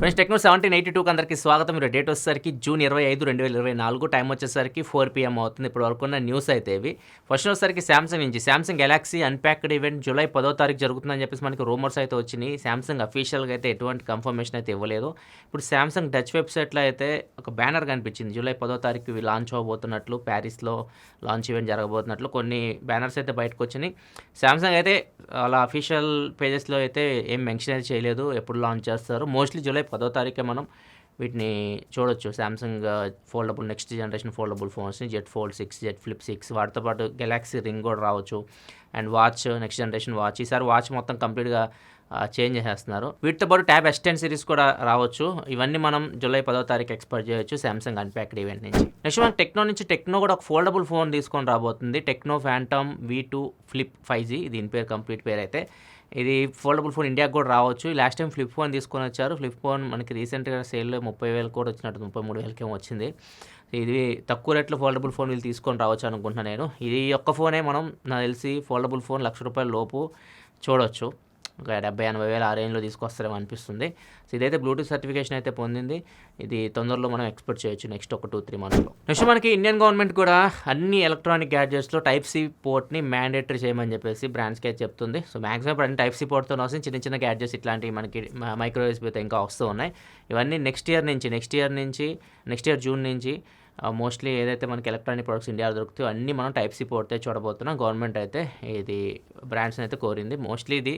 Friends techno 1782కి అందరికీ స్వాగతం. మీరు డేట్ వచ్చేసరికి జూన్ 25, 2024 టైం వచ్చేసరికి 4 PM అవుతుంది. ఇప్పుడు వరకు ఉన్న న్యూస్ అయితే ఇవి. ఫస్ట్ వచ్చేసరికి సామ్సంగ్ నుంచి Samsung Galaxy unpacked event July 10వ తారీఖు జరుగుతుందని చెప్పేసి మనకి రూమర్స్ అయితే వచ్చినాయి. సామ్సంగ్ అఫీషియల్‌గా అయితే ఎటువంటి కన్ఫర్మేషన్ అయితే ఇవ్వలేదు. ఇప్పుడు సామ్సంగ్ డచ్ వెబ్‌సైట్‌లో అయితే ఒక బ్యానర్ కనిపించింది. జూలై 10వ తారీఖు ఇవి లాంచ్ అవ్వబోతున్నట్లు, ప్యారిస్‌లో లాంచ్ ఈవెంట్ జరగబోతున్నట్లు కొన్ని బ్యానర్స్ అయితే బయటకు వచ్చినాయి. సామ్సంగ్ అయితే అలా అఫీషియల్ పేజెస్‌లో అయితే ఏం మెన్షన్ అయితే చేయలేదు. ఎప్పుడు లాంచ్ చేస్తారో. మోస్ట్లీ జూలై 10వ తారీఖే మనం వీటిని చూడొచ్చు. Samsung foldable next generation foldable ఫోన్స్‌ని జెడ్ ఫోల్డ్ 6, జెడ్ ఫ్లిప్ 6 వాటితో పాటు గెలాక్సీ రింగ్ కూడా రావచ్చు. And watch next generation watch. ఈసారి వాచ్ మొత్తం కంప్లీట్‌గా చేంజ్ చేసేస్తున్నారు. వీటితో పాటు ట్యాబ్ S10 సిరీస్ కూడా రావచ్చు. ఇవన్నీ మనం జూలై 10వ తారీఖు ఎక్స్పెక్ట్ చేయొచ్చు సామ్సంగ్ అన్‌ప్యాక్డ్ ఈవెంట్ నుంచి. నెక్స్ట్ మనకి టెక్నో నుంచి టెక్నో కూడా ఒక ఫోల్డబుల్ ఫోన్ తీసుకొని రాబోతుంది. Techno phantom V2 flip 5G దీని పేరు కంప్లీట్ పేరు అయితే. ఇది ఫోల్డబుల్ ఫోన్ ఇండియాకి కూడా రావచ్చు. లాస్ట్ టైం ఫ్లిప్ ఫోన్ తీసుకొని వచ్చారు. ఫ్లిప్ ఫోన్ మనకి రీసెంట్‌గా సేల్‌లో 30,000 కూడా వచ్చినట్టు 33,000 ఏమో వచ్చింది. ఇది తక్కువ రేట్లో ఫోల్డబుల్ ఫోన్ వీళ్ళు తీసుకొని రావచ్చు అనుకుంటున్నా నేను. ఇది ఒక్క ఫోనే మనం నాకు తెలిసి ఫోల్డబుల్ ఫోన్ ₹1,00,000 లోపు చూడొచ్చు. ఒక 70,000-80,000 ఆ రేంజ్‌లో తీసుకొస్తారేమో అనిపిస్తుంది. సో ఇదైతే బ్లూటూత్ సర్టిఫికేషన్ అయితే పొందింది. ఇది తొందరలో మనం ఎక్స్పెక్ట్ చేయొచ్చు నెక్స్ట్ ఒక 2-3 మంత్స్‌లో. నెక్స్ట్ మనకి ఇండియన్ గవర్నమెంట్ కూడా అన్ని ఎలక్ట్రానిక్ గ్యాడ్జెట్స్‌లో టైప్ సి పోర్ట్‌ని మ్యాండేటరీ చేయమని చెప్పేసి బ్రాండ్స్‌కి అయితే చెప్తుంది. సో మాక్సిమం ఇప్పుడు అన్ని టైప్ సి పోర్ట్‌తో వస్తుంది. చిన్న చిన్న గ్యాడ్జెట్స్ ఇట్లాంటివి మనకి మైక్రో యూఎస్‌బీతో ఇంకా వస్తూ ఉన్నాయి. ఇవన్నీ నెక్స్ట్ ఇయర్ జూన్ నుంచి మోస్ట్లీ ఏదైతే మనకి ఎలక్ట్రానిక్ ప్రొడక్ట్స్ ఇండియాలో దొరుకుతాయో అన్నీ మనం టైప్ సి పోర్ట్‌తో చూడబోతున్నాం. గవర్నమెంట్ అయితే ఇది బ్రాండ్స్‌ని అయితే కోరింది. మోస్ట్లీ ఇది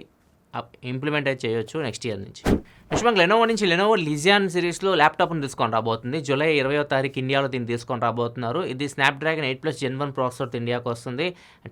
ఇంప్లిమెంట్ అయితే చేయొచ్చు నెక్స్ట్ ఇయర్ నుంచి. నెక్స్ట్ మనకి లెనోవో నుంచి లెనోవో లిజియాన్ సిరీస్లో ల్యాప్టాప్ని తీసుకొని రాబోతుంది. జూలై 20వ తారీఖు ఇండియాలో దీన్ని తీసుకొని రాబోతున్నారు. ఇది స్నాప్డ్రాగన్ 8+ Gen 1 ప్రాసెసర్తో ఇండియాకి వస్తుంది.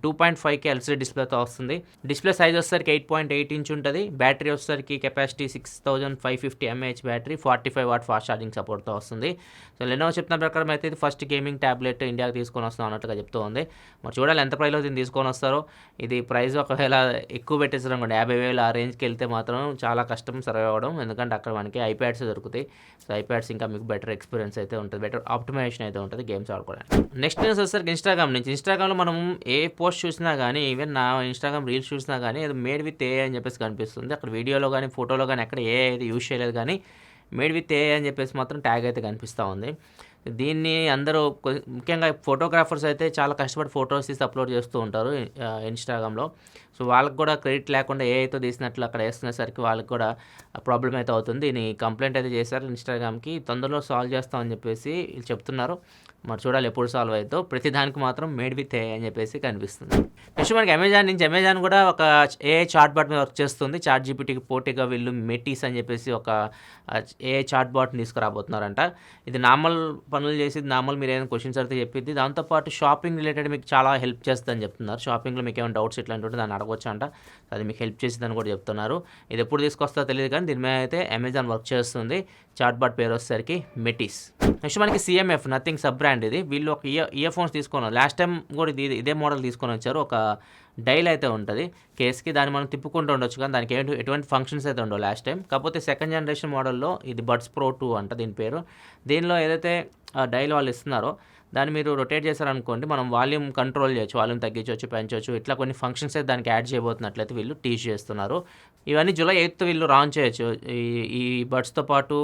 2.5K LCD డిస్ప్లేతో వస్తుంది. డిస్ప్లే సైజ్ వచ్చేసరికి 8.8 ఇంచ్ ఉంటుంది. బ్యాటరీ వచ్చేసరికి capacity 6550 mAh battery, 45 watt fast charging సపోర్ట్తో వస్తుంది. సో లెనోవో చెప్పిన ప్రకారం అయితే ఇది ఫస్ట్ గేమింగ్ ట్యాబ్లెట్ ఇండియాకి తీసుకొని వస్తాం అన్నట్టుగా చెప్తూ ఉంది. మరి చూడాలి ఎంత ప్రైస్లో దీన్ని తీసుకొని వస్తారో. ఇది ప్రైస్ ఒకవేళ ఎక్కువ పెట్టేసారు అనుకోండి 50,000 ఆ రేంజ్కి వెళ్తే మాత్రం చాలా కష్టం సర్వైవ్ అవ్వడం. ఎందుకంటే అక్కడ మనకి ఐప్యాడ్స్ దొరుకుతాయి. సో ఐప్యాడ్స్ ఇంకా మీకు బెటర్ ఎక్స్పీరియన్స్ అయితే ఉంటుంది, బెటర్ ఆప్టిమైజేషన్ అయితే ఉంటుంది గేమ్స్ ఆడుకోవడానికి. నెక్స్ట్ న్యూస్ వచ్చేసరికి ఇన్స్టాగ్రామ్ నుంచి. ఇన్స్టాగ్రామ్లో మనం ఏ పోస్ట్ చూసినా కానీ, ఈవెన్ నా ఇన్స్టాగ్రామ్ రీల్స్ చూసినా కానీ అది మేడ్ విత్ ఏఐ అని చెప్పేసి కనిపిస్తుంది. అక్కడ వీడియోలో కానీ ఫోటోలో కానీ ఎక్కడ ఏఐ అయితే యూజ్ చేయలేదు, కానీ మేడ్ విత్ ఏఐ అని చెప్పేసి మాత్రం ట్యాగ్ అయితే కనిపిస్తూ ఉంది. దీన్ని అందరూ ముఖ్యంగా ఫోటోగ్రాఫర్స్ అయితే చాలా కష్టపడి ఫొటోస్ తీసి అప్లోడ్ చేస్తూ ఉంటారు ఇన్స్టాగ్రామ్లో. సో వాళ్ళకి కూడా క్రెడిట్ లేకుండా ఏఐతో తీసినట్లు అక్కడ వేస్తునేసరికి వాళ్ళకి కూడా ప్రాబ్లం అయితే అవుతుంది. దీన్ని కంప్లైంట్ అయితే చేశారు ఇన్స్టాగ్రామ్కి. తొందరలో సాల్వ్ చేస్తామని చెప్పేసి వీళ్ళు చెప్తున్నారు. మరి చూడాలి ఎప్పుడు సాల్వ్ అవుతుందో. ప్రతి దానికి మాత్రం మేడ్ విత్ ఏఐ అని చెప్పేసి కనిపిస్తుంది. నెక్స్ట్ మనకి అమెజాన్ కూడా ఒక ఏఐ చాట్ బాట్ మీద వర్క్ చేస్తుంది. చాట్ జీపీటీకి పోటీగా వీళ్ళు మెటీస్ అని చెప్పేసి ఒక ఏఐ చాట్ బాట్ని తీసుకురాబోతున్నారంట. ఇది నార్మల్ పనులు చేసి నార్మల్ మీరు ఏదైనా క్వశ్చన్స్ అడిగితే చెప్పిద్ది. దాంతోపాటు షాపింగ్ రిలేటెడ్ మీకు చాలా హెల్ప్ చేస్తుందని చెప్తున్నారు. షాపింగ్లో మీకు ఏమైనా డౌట్స్ ఇట్లాంటి ఉంటే దాన్ని అడగవచ్చు అంట. అది మీకు హెల్ప్ చేసిందని కూడా చెప్తున్నారు. ఇది ఎప్పుడు తీసుకొస్తా తెలియదు, కానీ దీని మీద అయితే అమెజాన్ వర్క్ చేస్తుంది. చాట్ బాట్ పేరు వచ్చేసరికి మెటీస్. నెక్స్ట్ మనకి CMF నథింగ్ సబ్ బ్రాండ్ ఇది. వీళ్ళు ఒక ఇయర్ ఫోన్స్ తీసుకున్నారు. లాస్ట్ టైం కూడా ఇదే మోడల్ తీసుకొని వచ్చారు. ఒక డైల్ అయితే ఉంటుంది కేస్కి, దాన్ని మనం తిప్పుకుంటూ ఉండొచ్చు, కానీ దానికి ఎటువంటి ఫంక్షన్స్ అయితే ఉండవు లాస్ట్ టైం. కాకపోతే సెకండ్ జనరేషన్ మోడల్లో ఇది బడ్స్ ప్రో 2 అంట దీని పేరు. దీనిలో ఏదైతే డైల్ వాళ్ళు ఇస్తున్నారో దాన్ని మీరు రొటేట్ చేశారనుకోండి, మనం వాల్యూమ్ కంట్రోల్ చేయొచ్చు, వాల్యూమ్ తగ్గించవచ్చు, పెంచవచ్చు. ఇట్లా కొన్ని ఫంక్షన్స్ అయితే దానికి యాడ్ చేయబోతున్నట్లయితే వీళ్ళు టీచ్ చేస్తున్నారు. ఇవన్నీ జూలై 8th వీళ్ళు లాంచ్ చేయొచ్చు. ఈ బడ్స్తో పాటు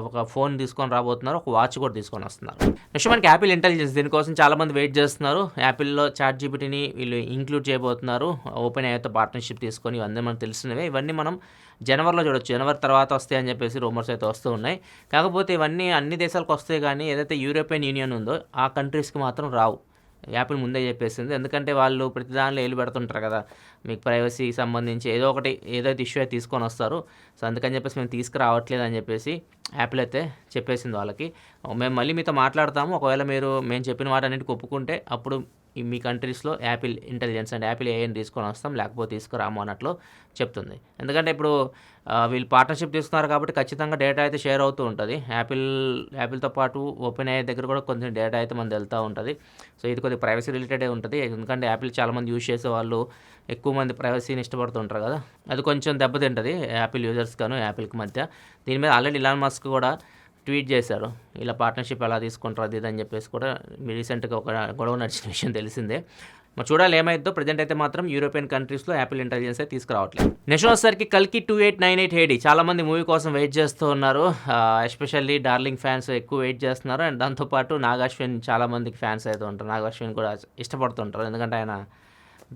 ఒక ఫోన్ తీసుకొని రాబోతున్నారు, ఒక వాచ్ కూడా తీసుకొని వస్తున్నారు. నెక్స్ట్ మనకి యాపిల్ ఇంటెలిజెన్స్, దీనికోసం చాలామంది వెయిట్ చేస్తున్నారు. యాపిల్లో చాట్ జీపీటీని వీళ్ళు ఇంక్లూడ్ చేయబోతున్నారు. ఓపెన్ ఏఐతో పార్ట్నర్షిప్ తీసుకొని, ఇవన్నీ మనకు తెలిసినవే. ఇవన్నీ మనం జనవరిలో చూడొచ్చు. జనవరి తర్వాత వస్తాయి అని చెప్పేసి రూమర్స్ అయితే వస్తూ ఉన్నాయి. కాకపోతే ఇవన్నీ అన్ని దేశాలకు వస్తాయి, కానీ ఏదైతే యూరోపియన్ యూనియన్ ఉందో ఆ కంట్రీస్కి మాత్రం రావు. యాపిల్ ముందే చెప్పేసింది. ఎందుకంటే వాళ్ళు ప్రతి దానిలో ఏలు పెడుతుంటారు కదా, మీకు ప్రైవసీకి సంబంధించి ఏదైతే ఇష్యూ అయితే తీసుకొని వస్తారు. సో అందుకని చెప్పేసి మేము తీసుకురావట్లేదు అని చెప్పేసి యాపిల్ అయితే చెప్పేసింది వాళ్ళకి. మేము మళ్ళీ మీతో మాట్లాడతాము, ఒకవేళ మేము చెప్పిన వాటన్నిటికి ఒప్పుకుంటే అప్పుడు మీ కంట్రీస్లో యాపిల్ ఇంటెలిజెన్స్ అండ్ యాపిల్ ఏఐని తీసుకొని వస్తాం, లేకపోతే తీసుకురాము అన్నట్లు చెప్తుంది. ఎందుకంటే ఇప్పుడు వీళ్ళు పార్ట్నర్షిప్ తీసుకున్నారు కాబట్టి ఖచ్చితంగా డేటా అయితే షేర్ అవుతూ ఉంటుంది. యాపిల్తో పాటు ఓపెన్ ఏఐ దగ్గర కూడా కొంచెం డేటా అయితే మనది వెళ్తూ ఉంటుంది. సో ఇది కొద్దిగా ప్రైవసీ రిలేటెడే ఉంటుంది. ఎందుకంటే యాపిల్ చాలామంది యూజ్ చేసే వాళ్ళు ఎక్కువ మంది ప్రైవసీని ఇష్టపడుతుంటారు కదా, అది కొంచెం దెబ్బతింటుంది యాపిల్ యూజర్స్ గాను యాపిల్కి మధ్య. దీని మీద ఆల్రెడీ ఇలాన్ మస్క్ కూడా ట్వీట్ చేశారు, ఇలా పార్ట్నర్షిప్ ఎలా తీసుకుంటారు అది అని చెప్పేసి కూడా రీసెంట్గా ఒక గొడవ నడిచిన విషయం తెలిసిందే. మరి చూడాలి ఏమైందో. ప్రజెంట్ అయితే మాత్రం యూరోపియన్ కంట్రీస్లో యాపిల్ ఇంటెలిజెన్స్ అయితే తీసుకురావట్లేదు. నెక్స్ట్ వచ్చేసరికి కల్కి 2898 హేడి. చాలామంది మూవీ కోసం వెయిట్ చేస్తూ ఉన్నారు. ఎస్పెషల్లీ డార్లింగ్ ఫ్యాన్స్ ఎక్కువ వెయిట్ చేస్తున్నారు. అండ్ దాంతోపాటు నాగాశ్విన్ చాలామందికి ఫ్యాన్స్ అయితే ఉంటారు. నాగాశ్విన్ కూడా ఇష్టపడుతుంటారు, ఎందుకంటే ఆయన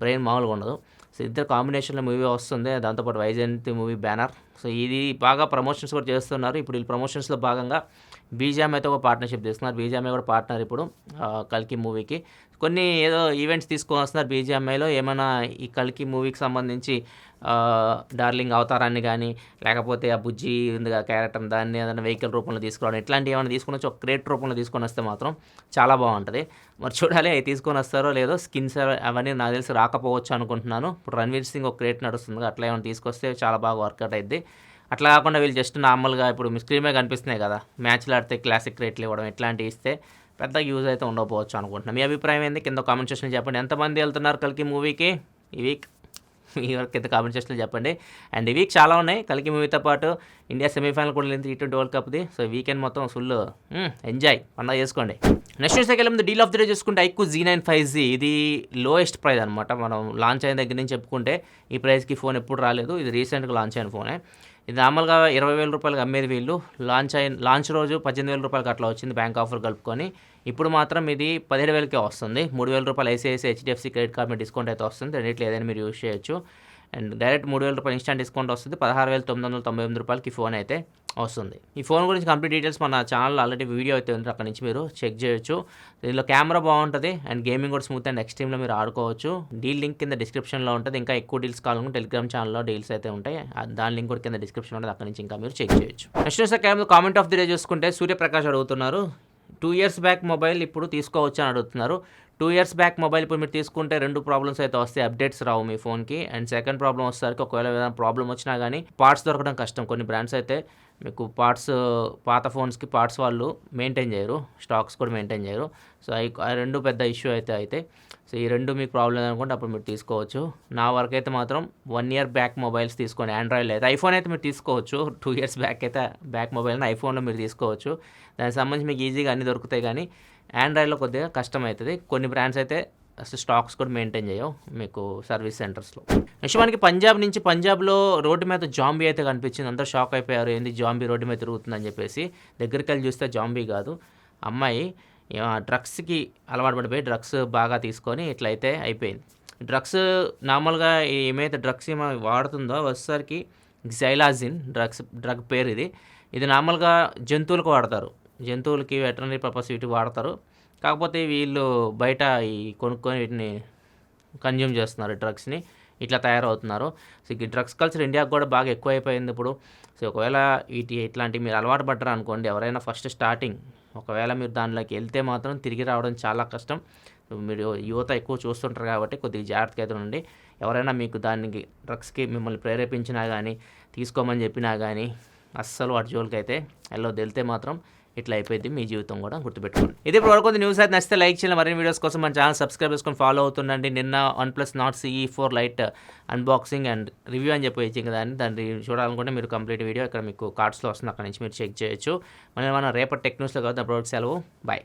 బ్రెయిన్ మామూలుగా ఉండదు. సో ఇద్దరు కాంబినేషన్లో మూవీ వస్తుంది. దాంతోపాటు వైజయంతి మూవీ బ్యానర్. సో ఇది బాగా ప్రమోషన్స్ కూడా చేస్తున్నారు. ఇప్పుడు ఈ ప్రమోషన్స్లో భాగంగా బీజామ్ అయితే ఒక పార్ట్నర్షిప్ తీసుకున్నారు. బీజామ్ఐ కూడా పార్ట్నర్ ఇప్పుడు కల్కి మూవీకి. కొన్ని ఏదో ఈవెంట్స్ తీసుకొని వస్తున్నారు బీజామ్ఐలో. ఏమైనా ఈ కల్కి మూవీకి సంబంధించి డార్లింగ్ అవతారాన్ని కానీ, లేకపోతే ఆ బుజ్జి ఉంది క్యారెక్టర్ దాన్ని ఏదైనా వెహికల్ రూపంలో తీసుకురావడం, ఇట్లాంటివి ఏమైనా తీసుకొని వచ్చి ఒక క్రేట్ రూపంలో తీసుకొని వస్తే మాత్రం చాలా బాగుంటుంది. మరి చూడాలి అవి తీసుకొని వస్తారో లేదో. స్కిన్స్ అవన్నీ నాకు తెలిసి రాకపోవచ్చు అనుకుంటున్నాను. ఇప్పుడు రణ్వీర్ సింగ్ ఒక క్రేట్ నడుస్తుంది, అట్లా ఏమైనా తీసుకొస్తే చాలా బాగా వర్కౌట్ అయింది. అట్లా కాకుండా వీళ్ళు జస్ట్ నార్మల్గా ఇప్పుడు మీ స్క్రీన్ మీద కనిపిస్తున్నాయి కదా, మ్యాచ్లు ఆడితే క్లాసిక్ రేట్లు ఇవ్వడం, ఇట్లాంటివి ఇస్తే పెద్ద యూజ్ అయితే ఉండకపోవచ్చు అనుకుంటున్నాను. మీ అభిప్రాయం ఏంది కింద కామెంట్ సెక్షన్లో చెప్పండి. ఎంతమంది వెళ్తున్నారు కల్కి మూవీకి ఈ వీక్? ఈ వరకు కింద కామెంట్ సెక్షన్లో చెప్పండి. అండ్ ఈ వీక్ చాలా ఉన్నాయి. కల్కి మూవీతో పాటు ఇండియా సెమీఫైనల్ కూడా వెళ్ళింది T20 వరల్డ్ కప్ది. సో వీకెండ్ మొత్తం ఫుల్ ఎంజాయ్ పండుగ చేసుకోండి. నెక్స్ట్ న్యూస్ దగ్గర ముందు డీల్ ఆఫ్ ది డే చూసుకుంటే ఐక్యూ Z9 5G. ఇది లోయెస్ట్ ప్రైస్ అనమాట. మనం లాంచ్ అయిన దగ్గర నుంచి చెప్పుకుంటే ఈ ప్రైస్కి ఫోన్ ఎప్పుడు రాలేదు. ఇది రీసెంట్గా లాంచ్ అయిన ఫోనే. ఇది నార్మల్గా 20,000 రూపాయలకి అమ్మేది వీళ్ళు. లాంచ్ రోజు 18,000 రూపాయలకి అట్లా వచ్చింది బ్యాంక్ ఆఫర్ కలుపుకొని. ఇప్పుడు మాత్రం ఇది 17,000కే వస్తుంది. 3,000 రూపాయలు ఐసిఐసిఐ HDFC క్రెడిట్ కార్డ్ మీద డిస్కౌంట్ అయితే వస్తుంది. రెండిట్లో ఏదైనా మీరు యూజ్ చేయొచ్చు. అండ్ డైరెక్ట్ 3,000 రూపాయలు ఇన్స్టాంట్ డిస్కౌంట్ వస్తుంది. 16,998 రూపాయలకి ఫోన్ అయితే వస్తుంది. ఈ ఫోన్ గురించి కంప్లీట్ డీటెయిల్స్ మన ఛానల్లో ఆల్రెడీ వీడియో అయితే ఉంది, అక్కడ నుంచి మీరు చెక్ చేయొచ్చు. దీనిలో కెమెరా బాగుంటుంది అండ్ గేమింగ్ కూడా స్మూత్ అండ్ ఎక్స్ట్రీమ్లో మీరు ఆడుకోవచ్చు. డీల్ లింక్ కింద డిస్క్రిప్షన్లో ఉంటుంది. ఇంకా ఎక్కువ డీల్స్ కావాలనుకుంటే టెలిగ్రామ్ ఛానల్లో డీల్స్ అయితే ఉంటాయి, దాని లింక్ కూడా కింద డిస్క్రిప్షన్ ఉంటుంది, అక్కడ నుంచి ఇంకా మీరు చెక్ చేయొచ్చు. Next comment of the day చూసుకుంటే సూర్యప్రకాష్ అడుగుతున్నారు 2 years బ్యాక్ మొబైల్ ఇప్పుడు తీసుకోవచ్చు అని అడుగుతున్నారు. 2 years బ్యాక్ మొబైల్ ఇప్పుడు మీరు తీసుకుంటే 2 ప్రాబ్లమ్స్ అయితే వస్తాయి. అప్డేట్స్ రావు మీ ఫోన్కి. అండ్ సెకండ్ ప్రాబ్లం వచ్చేసరికి ఒకవేళ ఏదైనా ప్రాబ్లం వచ్చినా కానీ పార్ట్స్ దొరకడం కష్టం. కొన్ని బ్రాండ్స్ అయితే మీకు పార్ట్స్ పాత ఫోన్స్కి పార్ట్స్ వాళ్ళు మెయింటైన్ చేయరు, స్టాక్స్ కూడా మెయింటైన్ చేయరు. సో ఆ రెండు పెద్ద ఇష్యూ అయితే సో ఈ రెండు మీకు ప్రాబ్లం అనుకుంటే అప్పుడు మీరు తీసుకోవచ్చు. నా వరకు అయితే మాత్రం 1 year బ్యాక్ మొబైల్స్ తీసుకోండి. ఆండ్రాయిడ్లో అయితే, ఐఫోన్ అయితే మీరు తీసుకోవచ్చు. 2 years బ్యాక్ అయితే బ్యాక్ మొబైల్ని ఐఫోన్లో మీరు తీసుకోవచ్చు. దానికి సంబంధించి మీకు ఈజీగా అన్నీ దొరుకుతాయి. కానీ ఆండ్రాయిడ్లో కొద్దిగా కష్టం అవుతుంది. కొన్ని బ్రాండ్స్ అయితే అసలు స్టాక్స్ కూడా మెయింటైన్ చేయవు మీకు సర్వీస్ సెంటర్స్లో. నెక్స్ట్ మనకి పంజాబ్లో రోడ్డు మీద జాంబీ అయితే కనిపించింది. అందరూ షాక్ అయిపోయారు, ఏంది జాంబీ రోడ్డు మీద తిరుగుతుందని చెప్పేసి. దగ్గరికి వెళ్ళి చూస్తే జాంబీ కాదు, అమ్మాయి డ్రగ్స్కి అలవాటు పడిపోయి డ్రగ్స్ బాగా తీసుకొని ఇట్లయితే అయిపోయింది. డ్రగ్స్ నార్మల్గా ఏమైతే డ్రగ్స్ ఏమో వాడుతుందో వచ్చేసరికి జైలాజిన్ డ్రగ్ పేరు ఇది నార్మల్గా జంతువులకు వాడతారు. జంతువులకి వెటర్నరీ పర్పస్ వీటి వాడతారు. కాకపోతే వీళ్ళు బయట ఈ కొనుక్కొని వీటిని కన్జ్యూమ్ చేస్తున్నారు, డ్రగ్స్ని ఇట్లా తయారవుతున్నారు. సో ఈ డ్రగ్స్ కల్చర్ ఇండియాకు కూడా బాగా ఎక్కువైపోయింది ఇప్పుడు. సో ఒకవేళ ఇట్లాంటివి మీరు అలవాటు పడ్డారు అనుకోండి, ఎవరైనా ఫస్ట్ స్టార్టింగ్ ఒకవేళ మీరు దానిలోకి వెళ్తే మాత్రం తిరిగి రావడం చాలా కష్టం. మీరు యువత ఎక్కువ చూస్తుంటారు కాబట్టి కొద్దిగా జాగ్రత్తగా అయితే ఉండండి. ఎవరైనా మీకు దానికి డ్రగ్స్కి మిమ్మల్ని ప్రేరేపించినా కానీ తీసుకోమని చెప్పినా కానీ అస్సలు వాటి జోలికి అయితే వెళ్ళొద్దు. వెళ్తే మాత్రం ఇట్లా అయిపోయింది మీ జీవితం కూడా, గుర్తుపెట్టుకోండి. ఇది ఇప్పుడు వరకు న్యూస్ అయితే నచ్చితే లైక్ చేయాలి. మరిన్ని వీడియోస్ కోసం మన ఛానల్ సబ్స్క్రైబ్ చేసుకొని ఫాలో అవుతుండండి. నిన్న OnePlus Nord CE 4 Lite unboxing and review అని చెప్పి ఇచ్చింది కదా, దాన్ని చూడాలనుకుంటే మీరు కంప్లీట్ వీడియో ఇక్కడ మీకు కార్డ్స్లో వస్తుంది, అక్కడ నుంచి మీరు చెక్ చేయొచ్చు. మనం రేపటి టెక్ న్యూస్లో కదా, అప్పుడు సెలవు, బాయ్.